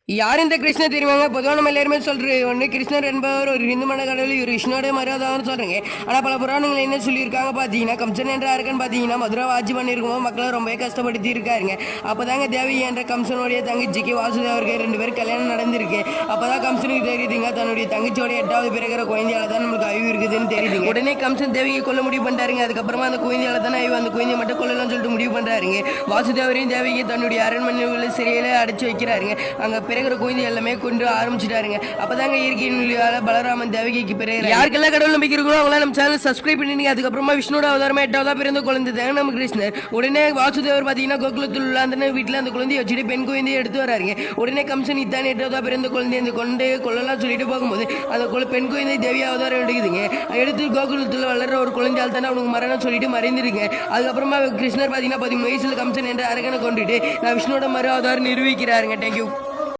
யார் இந்த கிருஷ்ணர் தெரியுமாங்க? பொதுவாக நம்ம எல்லாருமே சொல்றது ஒன்று கிருஷ்ணர் என்பவர் ஒரு இந்து மத கடவுள், இவர் விஷ்ணுவோட மரியாதைன்னு சொல்றீங்க. ஆனால் பல புராணங்கள் என்ன சொல்லியிருக்காங்க பார்த்தீங்கன்னா, கம்சன் என்ற அரக்கன் பார்த்தீங்கன்னா மதுரை ஆட்சி பண்ணியிருக்கும்போது மக்களை ரொம்பவே கஷ்டப்படுத்தி இருக்காருங்க. அப்போதாங்க தேவகி என்ற கம்சனுடைய தங்கச்சிக்கு வாசுதேவருக்கு 2 பேர் கல்யாணம் நடந்திருக்கு. அப்போதான் கம்சனுக்கு தெரியுதுங்க தன்னுடைய தங்கச்சியோட 8வது பிறகுற குழந்தையால தான் நம்மளுக்கு அழிவு இருக்குதுன்னு தெரியுதுங்க. உடனே கம்சன் தேவியை கொல்ல முடிவு பண்ணிட்டாருங்க. அதுக்கப்புறமா அந்த குழந்தையால தானே அழிவு, அந்த குழந்தையை மட்டும் கொல்லலாம்னு சொல்லிட்டு முடிவு பண்ணுறாருங்க. வாசுதேவரையும் தேவியை தன்னுடைய அரண்மனை சிறையில அடைச்சு வைக்கிறாருங்க. அங்கே பிறகுற குழந்தை எல்லாமே கொண்டு ஆரம்பிச்சுட்டாருங்க. அப்பதாங்க இயற்கையின் பலராமன் தேவகிக்கு பிறகு யாருக்கெல்லாம் கடவுள் நம்பிக்கை இருக்கோ அவங்களாம் நம்ம சேனல் சப்ஸ்கிரைப் பண்ணிடுங்க. அதுக்கப்புறமா விஷ்ணுவோட அவதாரமா 8வதா பிறந்த குழந்தை தாங்க நம்ம கிருஷ்ணர். உடனே வாசுதேவர் பார்த்தீங்கன்னா கோகுலத்தில் உள்ள அந்த வீட்டில் அந்த குழந்தைய வச்சுட்டு பெண் குழந்தையை எடுத்து வராருங்க. உடனே கம்சன் இத்தான் 8வதா பிறந்த குழந்தைய அந்த கொண்டு கொள்ளலாம் சொல்லிட்டு போகும்போது அந்த பெண் குழந்தை தேவி அவதாரம் எடுக்குதுங்க. எடுத்து கோகுலத்தில் வளர்ற ஒரு குழந்தையால் தானே அவனுக்கு மரணம் சொல்லிட்டு மறைந்துருங்க. அதுக்கப்புறமா கிருஷ்ணர் பார்த்தீங்கன்னா 13 வயசுல கம்சன் என்ற அரக்கனை கொண்டுட்டு நான் விஷ்ணுவோட மறு அவதாரம் நிரூபிக்கிறாருங்க. தேங்க்யூ.